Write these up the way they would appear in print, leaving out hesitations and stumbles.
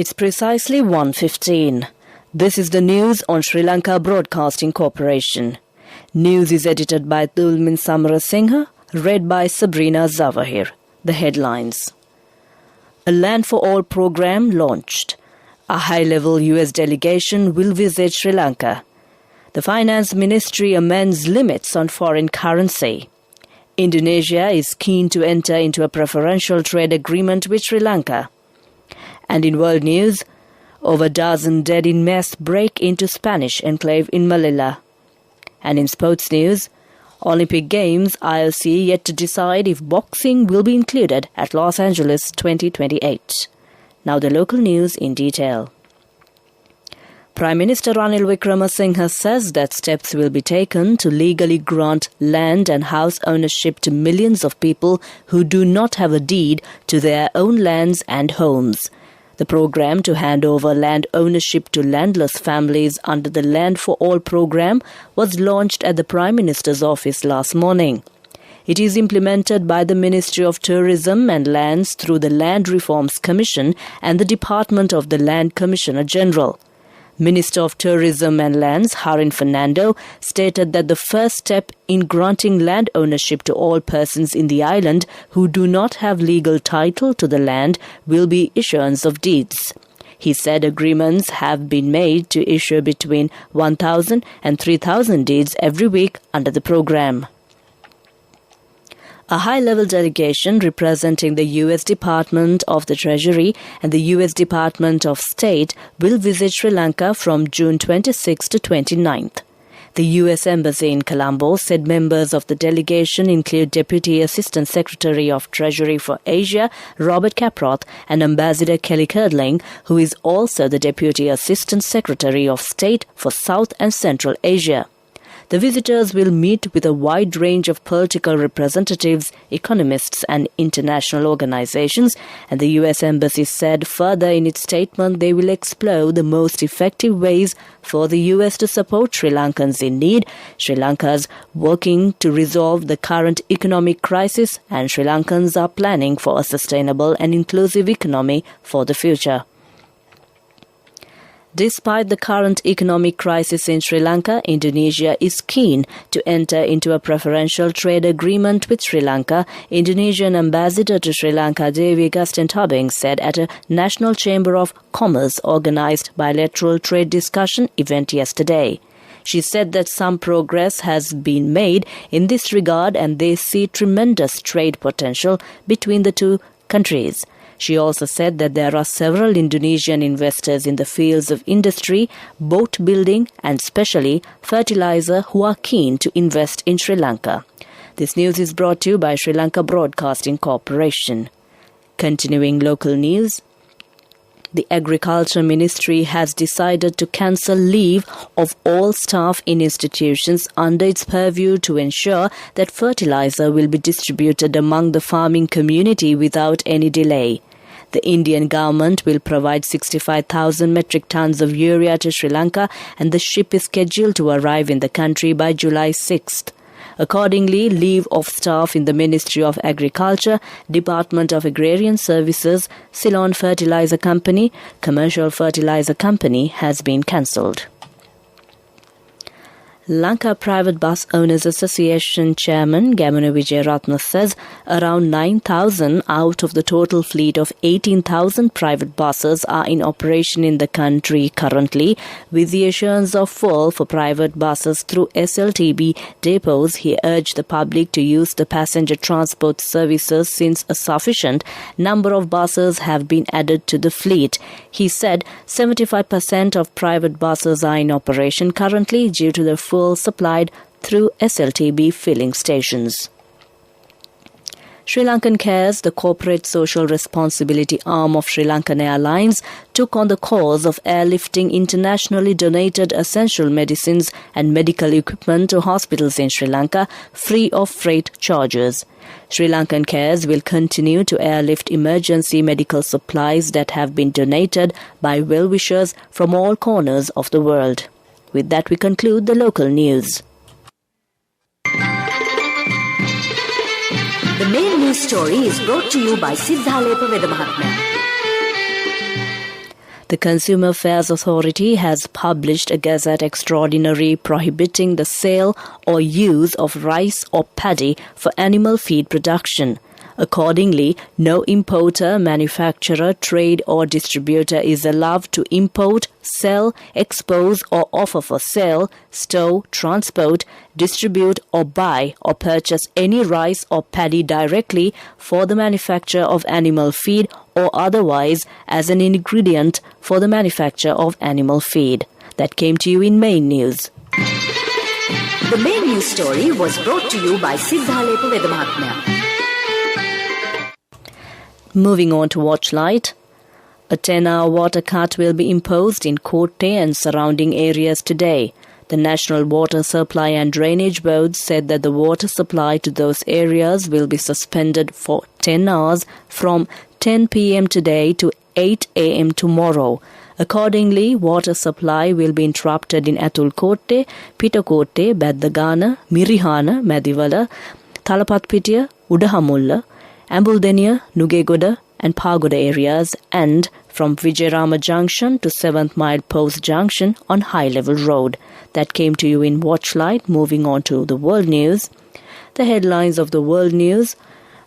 It's precisely 1:15. This is the news on Sri Lanka Broadcasting Corporation. News is edited by Dulmin Samarasinghe, read by Sabrina Zawahir. The headlines. A Land for All program launched. A high-level US delegation will visit Sri Lanka. The Finance Ministry amends limits on foreign currency. Indonesia is keen to enter into a preferential trade agreement with Sri Lanka. And in world news, over a dozen dead in mass break into Spanish enclave in Manila. And in sports news, Olympic Games, IOC yet to decide if boxing will be included at Los Angeles 2028. Now the local news in detail. Prime Minister Ranil Wickremesinghe says that steps will be taken to legally grant land and house ownership to millions of people who do not have a deed to their own lands and homes. The program to hand over land ownership to landless families under the Land for All program was launched at the Prime Minister's office last morning. It is implemented by the Ministry of Tourism and Lands through the Land Reforms Commission and the Department of the Land Commissioner General. Minister of Tourism and Lands Harin Fernando stated that the first step in granting land ownership to all persons in the island who do not have legal title to the land will be issuance of deeds. He said agreements have been made to issue between 1,000 and 3,000 deeds every week under the program. A high-level delegation representing the U.S. Department of the Treasury and the U.S. Department of State will visit Sri Lanka from June 26 to 29th. The U.S. Embassy in Colombo said members of the delegation include Deputy Assistant Secretary of Treasury for Asia, Robert Caproth, and Ambassador Kelly Curdling, who is also the Deputy Assistant Secretary of State for South and Central Asia. The visitors will meet with a wide range of political representatives, economists and international organizations, and the U.S. Embassy said further in its statement they will explore the most effective ways for the U.S. to support Sri Lankans in need, Sri Lanka's working to resolve the current economic crisis, and Sri Lankans are planning for a sustainable and inclusive economy for the future. Despite the current economic crisis in Sri Lanka, Indonesia is keen to enter into a preferential trade agreement with Sri Lanka, Indonesian Ambassador to Sri Lanka Devi Gustin Tobing said at a National Chamber of Commerce organized bilateral trade discussion event yesterday. She said that some progress has been made in this regard and they see tremendous trade potential between the two countries. She also said that there are several Indonesian investors in the fields of industry, boat building and especially fertilizer who are keen to invest in Sri Lanka. This news is brought to you by Sri Lanka Broadcasting Corporation. Continuing local news, the Agriculture Ministry has decided to cancel leave of all staff in institutions under its purview to ensure that fertilizer will be distributed among the farming community without any delay. The Indian government will provide 65,000 metric tons of urea to Sri Lanka and the ship is scheduled to arrive in the country by July 6th. Accordingly, leave of staff in the Ministry of Agriculture, Department of Agrarian Services, Ceylon Fertilizer Company, Commercial Fertilizer Company has been cancelled. Lanka Private Bus Owners Association Chairman Gamana Wijeratna says around 9,000 out of the total fleet of 18,000 private buses are in operation in the country currently, with the assurance of fuel for private buses through SLTB depots. He urged the public to use the passenger transport services since a sufficient number of buses have been added to the fleet. He said 75% of private buses are in operation currently due to the fuel supplied through SLTB filling stations. Sri Lankan Cares, the corporate social responsibility arm of Sri Lankan Airlines, took on the cause of airlifting internationally donated essential medicines and medical equipment to hospitals in Sri Lanka free of freight charges. Sri Lankan Cares will continue to airlift emergency medical supplies that have been donated by well-wishers from all corners of the world. With that, we conclude the local news. The main news story is brought to you by Siddhalepa Vedamahatmaya. The Consumer Affairs Authority has published a Gazette Extraordinary prohibiting the sale or use of rice or paddy for animal feed production. Accordingly, no importer, manufacturer, trade or distributor is allowed to import, sell, expose or offer for sale, stow, transport, distribute or buy or purchase any rice or paddy directly for the manufacture of animal feed or otherwise as an ingredient for the manufacture of animal feed. That came to you in Main News. The Main News story was brought to you by Siddhalepa Vedamahatmya. Moving on to Watchlight. A 10-hour water cut will be imposed in Kotte and surrounding areas today. The National Water Supply and Drainage Board said that the water supply to those areas will be suspended for 10 hours from 10 p.m. today to 8 a.m. tomorrow. Accordingly, water supply will be interrupted in Atulkotte, Pitakotte, Baddagana, Mirihana, Madiwala, Talapatpitiya, Udahamulla, Ambuldeniya, Nugegoda and Pagoda areas and from Vijayarama Junction to 7th Mile Post Junction on High Level Road. That came to you in Watchlight. Moving on to the world news. The headlines of the world news.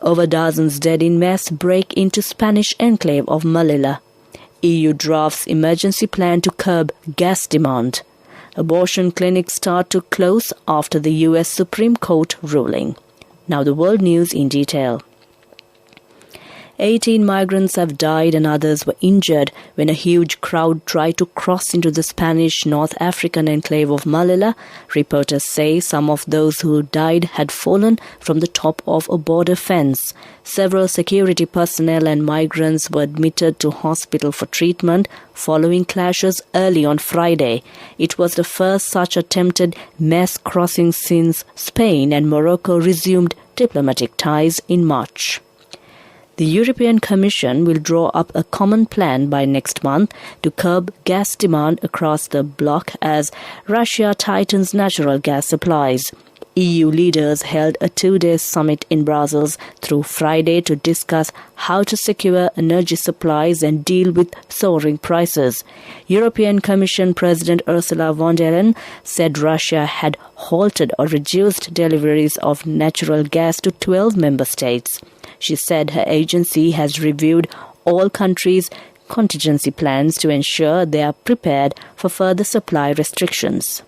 Over dozens dead in mass break into Spanish enclave of Melilla. EU drafts emergency plan to curb gas demand. Abortion clinics start to close after the US Supreme Court ruling. Now the world news in detail. 18 migrants have died and others were injured when a huge crowd tried to cross into the Spanish North African enclave of Melilla. Reporters say some of those who died had fallen from the top of a border fence. Several security personnel and migrants were admitted to hospital for treatment following clashes early on Friday. It was the first such attempted mass crossing since Spain and Morocco resumed diplomatic ties in March. The European Commission will draw up a common plan by next month to curb gas demand across the bloc as Russia tightens natural gas supplies. EU leaders held a 2-day summit in Brussels through Friday to discuss how to secure energy supplies and deal with soaring prices. European Commission President Ursula von der Leyen said Russia had halted or reduced deliveries of natural gas to 12 member states. She said her agency has reviewed all countries' contingency plans to ensure they are prepared for further supply restrictions.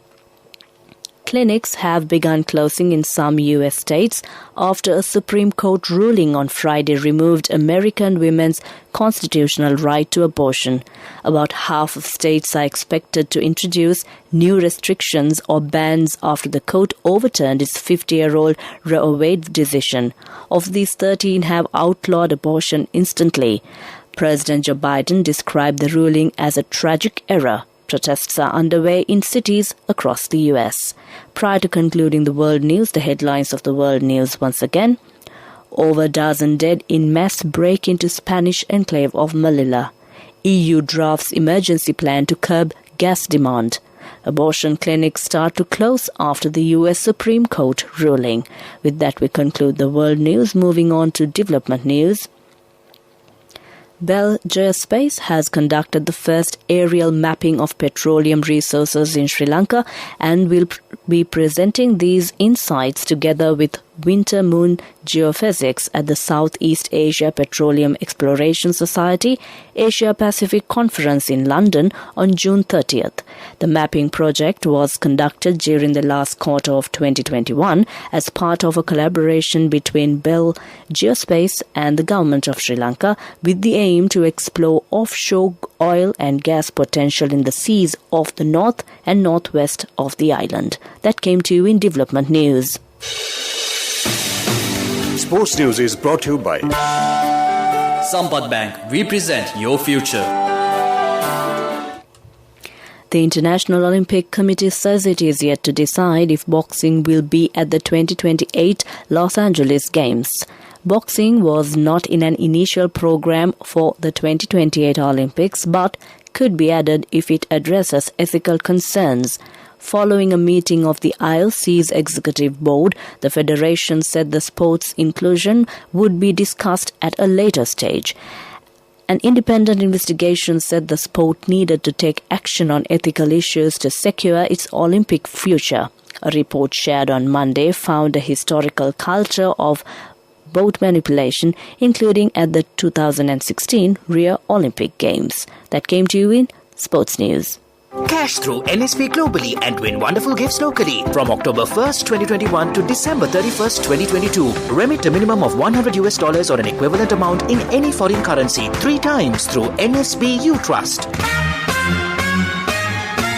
Clinics have begun closing in some U.S. states after a Supreme Court ruling on Friday removed American women's constitutional right to abortion. About half of states are expected to introduce new restrictions or bans after the court overturned its 50-year-old Roe Wade decision. Of these, 13 have outlawed abortion instantly. President Joe Biden described the ruling as a tragic error. Protests are underway in cities across the U.S. Prior to concluding the world news, the headlines of the world news once again. Over a dozen dead in mass break into Spanish enclave of Melilla. EU drafts emergency plan to curb gas demand. Abortion clinics start to close after the U.S. Supreme Court ruling. With that, we conclude the world news. Moving on to development news. Bell Geospace has conducted the first aerial mapping of petroleum resources in Sri Lanka and will be presenting these insights together with Winter Moon Geophysics at the Southeast Asia Petroleum Exploration Society Asia Pacific Conference in London on June 30th. The mapping project was conducted during the last quarter of 2021 as part of a collaboration between Bell Geospace and the Government of Sri Lanka with the aim to explore offshore oil and gas potential in the seas off the north and northwest of the island. That came to you in Development News. Sports News is brought to you by Sampath Bank. We present your future. The International Olympic Committee says it is yet to decide if boxing will be at the 2028 Los Angeles Games. Boxing was not in an initial program for the 2028 Olympics but could be added if it addresses ethical concerns. Following a meeting of the IOC's executive board, the federation said the sport's inclusion would be discussed at a later stage. An independent investigation said the sport needed to take action on ethical issues to secure its Olympic future. A report shared on Monday found a historical culture of boat manipulation, including at the 2016 Rio Olympic Games. That came to you in Sports News. Cash through NSP globally and win wonderful gifts locally. From October 1st, 2021 to December 31st, 2022. Remit a minimum of $100 or an equivalent amount in any foreign currency 3 times through NSB U Trust.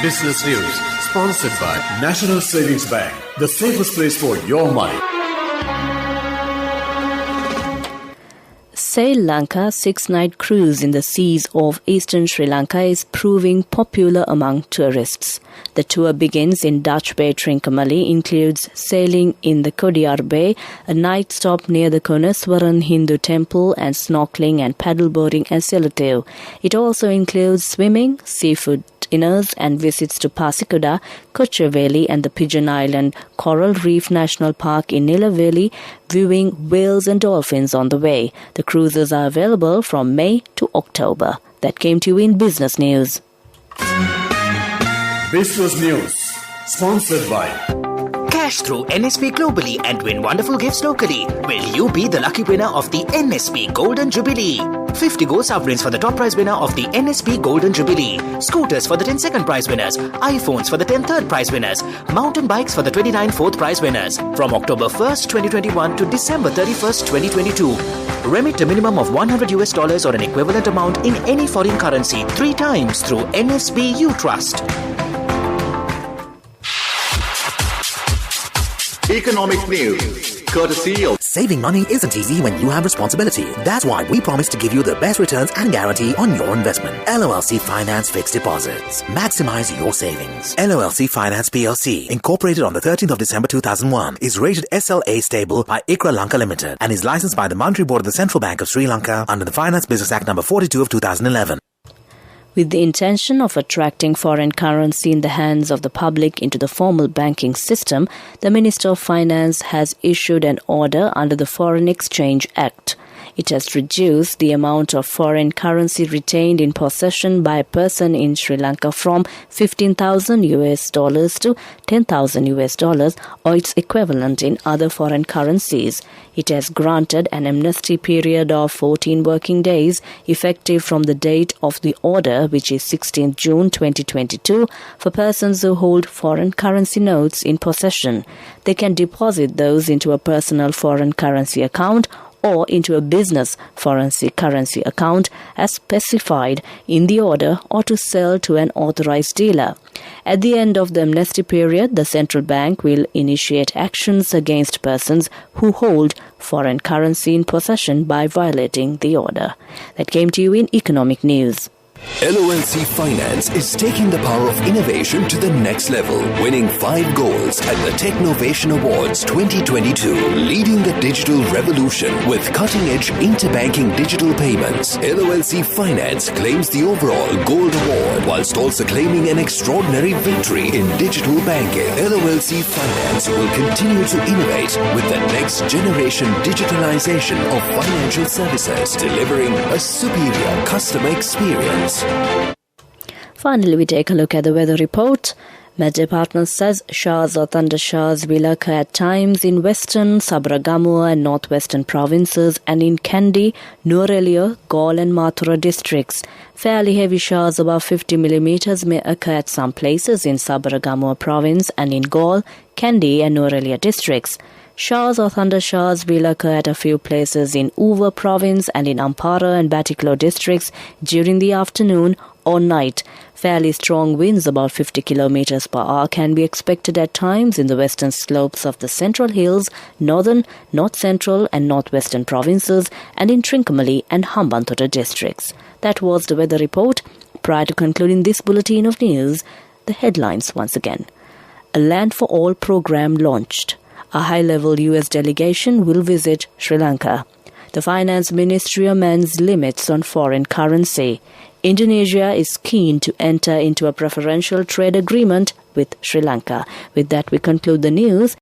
Business News, sponsored by National Savings Bank, the safest place for your money. Sri Lanka 6-night cruise in the seas of eastern Sri Lanka is proving popular among tourists. The tour begins in Dutch Bay Trincomalee, includes sailing in the Kodiyar Bay, a night stop near the Koneswaran Hindu temple, and snorkeling and paddleboarding at Seluteu. It also includes swimming, seafood dinners, and visits to Pasikuda, Kocheveli, and the Pigeon Island Coral Reef National Park in Nilaveli, viewing whales and dolphins on the way. The cruises are available from May to October. That came to you in Business News. Business News, sponsored by Cash through NSP globally and win wonderful gifts locally. Will you be the lucky winner of the NSP Golden Jubilee? 50 gold sovereigns for the top prize winner of the NSP Golden Jubilee. Scooters for the 10 second prize winners. iPhones for the 10 third prize winners. Mountain bikes for the 29 fourth prize winners. From October 1st, 2021 to December 31st, 2022. Remit a minimum of $100 or an equivalent amount in any foreign currency 3 times through NSB U Trust. Economic news, courtesy of... Saving money isn't easy when you have responsibility. That's why we promise to give you the best returns and guarantee on your investment. LOLC Finance Fixed Deposits. Maximize your savings. LOLC Finance PLC, incorporated on the 13th of December 2001, is rated SLA stable by ICRA Lanka Limited and is licensed by the Monetary Board of the Central Bank of Sri Lanka under the Finance Business Act number 42 of 2011. With the intention of attracting foreign currency in the hands of the public into the formal banking system, the Minister of Finance has issued an order under the Foreign Exchange Act. It has reduced the amount of foreign currency retained in possession by a person in Sri Lanka from $15,000 to $10,000 or its equivalent in other foreign currencies. It has granted an amnesty period of 14 working days effective from the date of the order, which is 16 June 2022, for persons who hold foreign currency notes in possession. They can deposit those into a personal foreign currency account or into a business foreign currency account as specified in the order, or to sell to an authorized dealer. At the end of the amnesty period, the central bank will initiate actions against persons who hold foreign currency in possession by violating the order. That came to you in Economic News. LOLC Finance is taking the power of innovation to the next level, winning 5 golds at the Technovation Awards 2022, leading the digital revolution with cutting-edge interbanking digital payments. LOLC Finance claims the overall gold award whilst also claiming an extraordinary victory in digital banking. LOLC Finance will continue to innovate with the next generation digitalization of financial services, delivering a superior customer experience. Finally, we take a look at the weather report. Met Department says showers or thundershowers will occur at times in western, Sabragamua and northwestern provinces and in Kandy, Nuwara, Galle and Mathura districts. Fairly heavy showers above 50 millimeters may occur at some places in Sabragamua province and in Galle, Kandy and Nuwara districts. Showers or thundershowers will occur at a few places in Uva province and in Ampara and Batiklo districts during the afternoon or night. Fairly strong winds about 50 kilometers per hour can be expected at times in the western slopes of the Central Hills, northern, north central and northwestern provinces and in Trincomalee and Hambantota districts. That was the weather report. Prior to concluding this bulletin of news, the headlines once again. A Land for All program launched. A high-level U.S. delegation will visit Sri Lanka. The Finance Ministry amends limits on foreign currency. Indonesia is keen to enter into a preferential trade agreement with Sri Lanka. With that, we conclude the news.